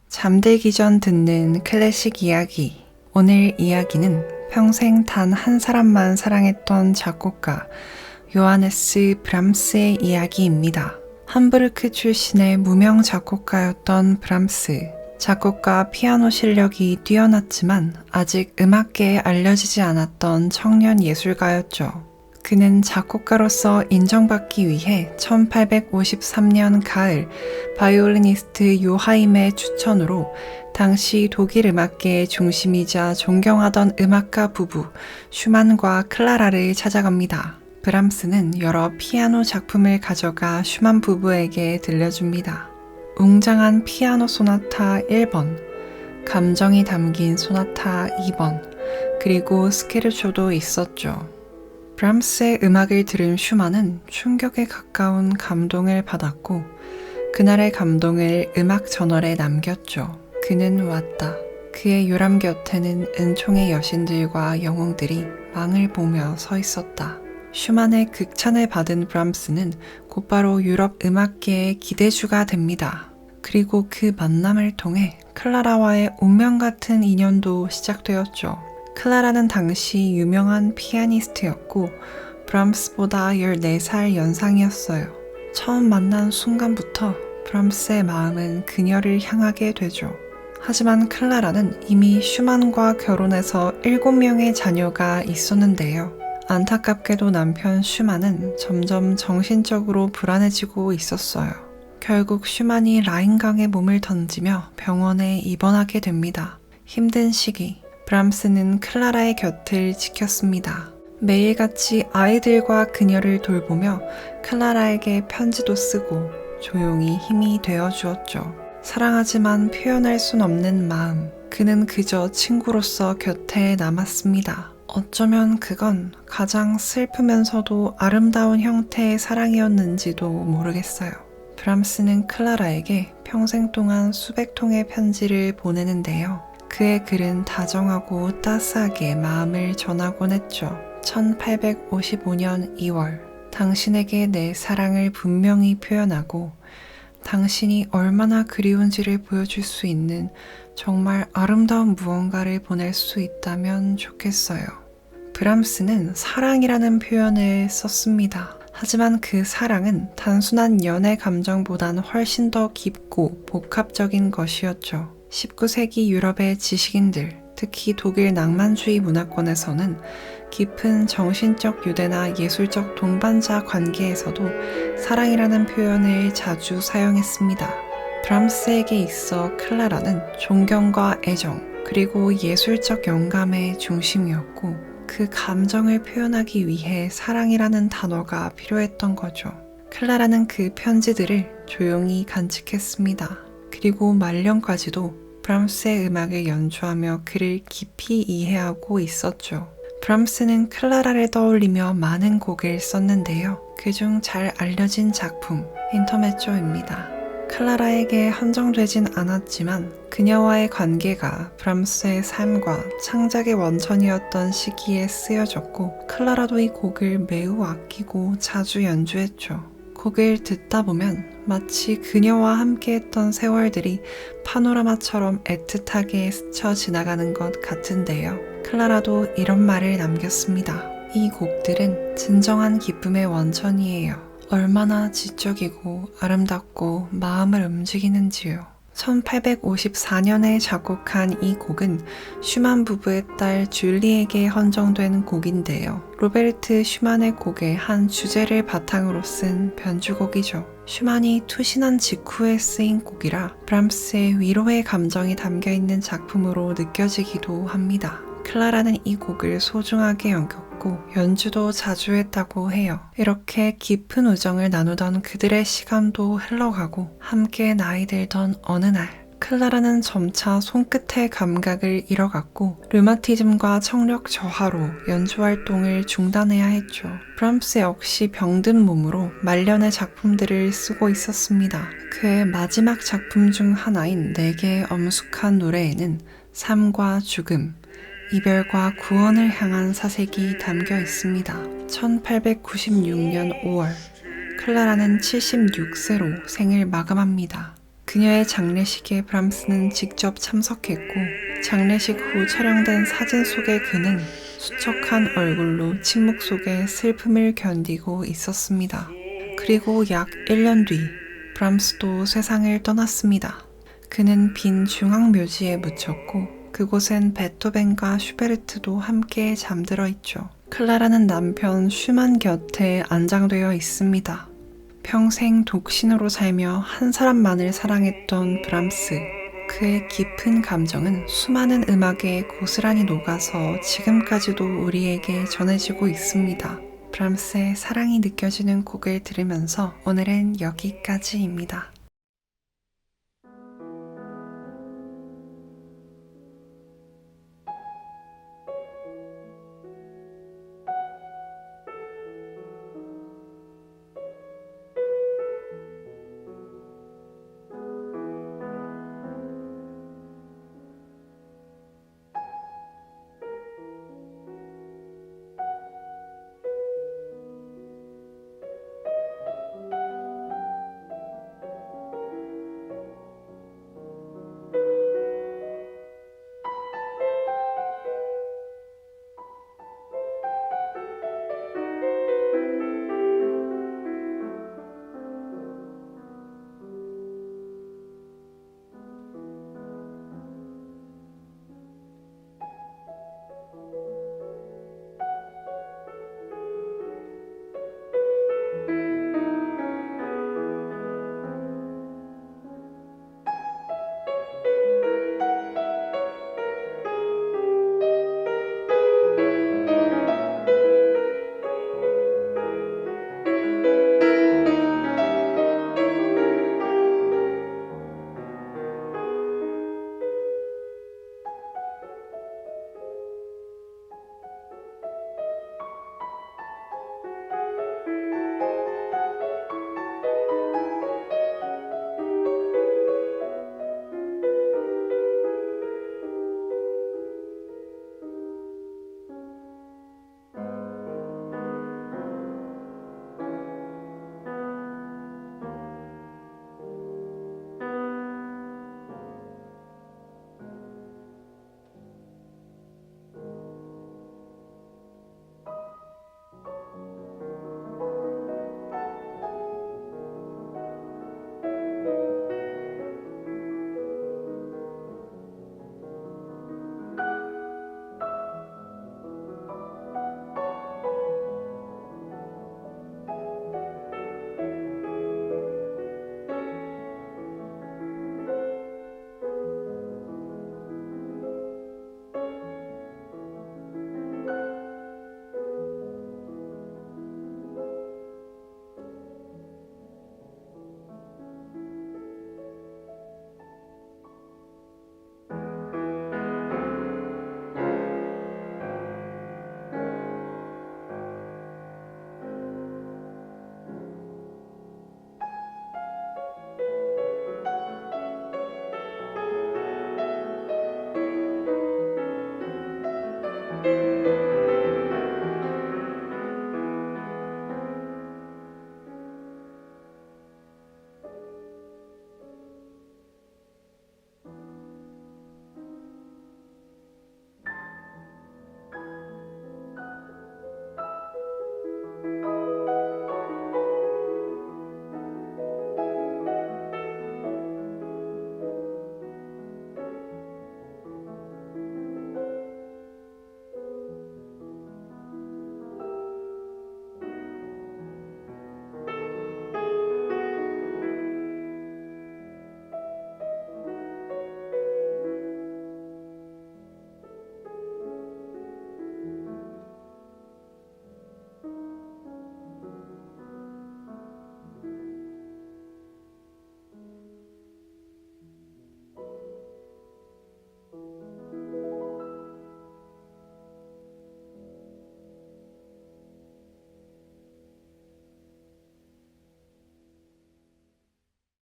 잠들기 전 듣는 클래식 이야기. 오늘 이야기는 평생 단 한 사람만 사랑했던 작곡가 요하네스 브람스의 이야기입니다. 함부르크 출신의 무명 작곡가였던 브람스. 작곡가 피아노 실력이 뛰어났지만 아직 음악계에 알려지지 않았던 청년 예술가였죠. 그는 작곡가로서 인정받기 위해 1853년 가을 바이올리니스트 요하임의 추천으로 당시 독일 음악계의 중심이자 존경하던 음악가 부부 슈만과 클라라를 찾아갑니다. 브람스는 여러 피아노 작품을 가져가 슈만 부부에게 들려줍니다. 웅장한 피아노 소나타 1번, 감정이 담긴 소나타 2번, 그리고 스케르초도 있었죠. 브람스의 음악을 들은 슈만은 충격에 가까운 감동을 받았고 그날의 감동을 음악 저널에 남겼죠. 그는 왔다. 그의 요람 곁에는 은총의 여신들과 영웅들이 망을 보며 서 있었다. 슈만의 극찬을 받은 브람스는 곧바로 유럽 음악계의 기대주가 됩니다. 그리고 그 만남을 통해 클라라와의 운명 같은 인연도 시작되었죠. 클라라는 당시 유명한 피아니스트였고 브람스보다 14살 연상이었어요. 처음 만난 순간부터 브람스의 마음은 그녀를 향하게 되죠. 하지만 클라라는 이미 슈만과 결혼해서 7명의 자녀가 있었는데요. 안타깝게도 남편 슈만은 점점 정신적으로 불안해지고 있었어요. 결국 슈만이 라인강에 몸을 던지며 병원에 입원하게 됩니다. 힘든 시기, 브람스는 클라라의 곁을 지켰습니다. 매일같이 아이들과 그녀를 돌보며 클라라에게 편지도 쓰고 조용히 힘이 되어 주었죠. 사랑하지만 표현할 순 없는 마음, 그는 그저 친구로서 곁에 남았습니다. 어쩌면 그건 가장 슬프면서도 아름다운 형태의 사랑이었는지도 모르겠어요. 브람스는 클라라에게 평생 동안 수백 통의 편지를 보내는데요. 그의 글은 다정하고 따스하게 마음을 전하곤 했죠. 1855년 2월, 당신에게 내 사랑을 분명히 표현하고 당신이 얼마나 그리운지를 보여줄 수 있는 정말 아름다운 무언가를 보낼 수 있다면 좋겠어요. 브람스는 사랑이라는 표현을 썼습니다. 하지만 그 사랑은 단순한 연애 감정보단 훨씬 더 깊고 복합적인 것이었죠. 19세기 유럽의 지식인들, 특히 독일 낭만주의 문화권에서는 깊은 정신적 유대나 예술적 동반자 관계에서도 사랑이라는 표현을 자주 사용했습니다. 브람스에게 있어 클라라는 존경과 애정, 그리고 예술적 영감의 중심이었고 그 감정을 표현하기 위해 사랑이라는 단어가 필요했던 거죠. 클라라는 그 편지들을 조용히 간직했습니다. 그리고 말년까지도 브람스의 음악을 연주하며 그를 깊이 이해하고 있었죠. 브람스는 클라라를 떠올리며 많은 곡을 썼는데요. 그중 잘 알려진 작품, 인터메조입니다. 클라라에게 한정되진 않았지만 그녀와의 관계가 브람스의 삶과 창작의 원천이었던 시기에 쓰여졌고 클라라도 이 곡을 매우 아끼고 자주 연주했죠. 곡을 듣다 보면 마치 그녀와 함께했던 세월들이 파노라마처럼 애틋하게 스쳐 지나가는 것 같은데요. 클라라도 이런 말을 남겼습니다. 이 곡들은 진정한 기쁨의 원천이에요. 얼마나 지적이고 아름답고 마음을 움직이는지요. 1854년에 작곡한 이 곡은 슈만 부부의 딸 줄리에게 헌정된 곡인데요. 로베르트 슈만의 곡의 한 주제를 바탕으로 쓴 변주곡이죠. 슈만이 투신한 직후에 쓰인 곡이라 브람스의 위로의 감정이 담겨있는 작품으로 느껴지기도 합니다. 클라라는 이 곡을 소중하게 여겼고 연주도 자주 했다고 해요. 이렇게 깊은 우정을 나누던 그들의 시간도 흘러가고 함께 나이 들던 어느 날 클라라는 점차 손끝의 감각을 잃어갔고 류마티즘과 청력 저하로 연주 활동을 중단해야 했죠. 브람스 역시 병든 몸으로 말년의 작품들을 쓰고 있었습니다. 그의 마지막 작품 중 하나인 4개의 엄숙한 노래에는 삶과 죽음, 이별과 구원을 향한 사색이 담겨 있습니다. 1896년 5월, 클라라는 76세로 생을 마감합니다. 그녀의 장례식에 브람스는 직접 참석했고 장례식 후 촬영된 사진 속의 그는 수척한 얼굴로 침묵 속에 슬픔을 견디고 있었습니다. 그리고 약 1년 뒤 브람스도 세상을 떠났습니다. 그는 빈 중앙묘지에 묻혔고 그곳엔 베토벤과 슈베르트도 함께 잠들어 있죠. 클라라는 남편 슈만 곁에 안장되어 있습니다. 평생 독신으로 살며 한 사람만을 사랑했던 브람스. 그의 깊은 감정은 수많은 음악에 고스란히 녹아서 지금까지도 우리에게 전해지고 있습니다. 브람스의 사랑이 느껴지는 곡을 들으면서 오늘은 여기까지입니다.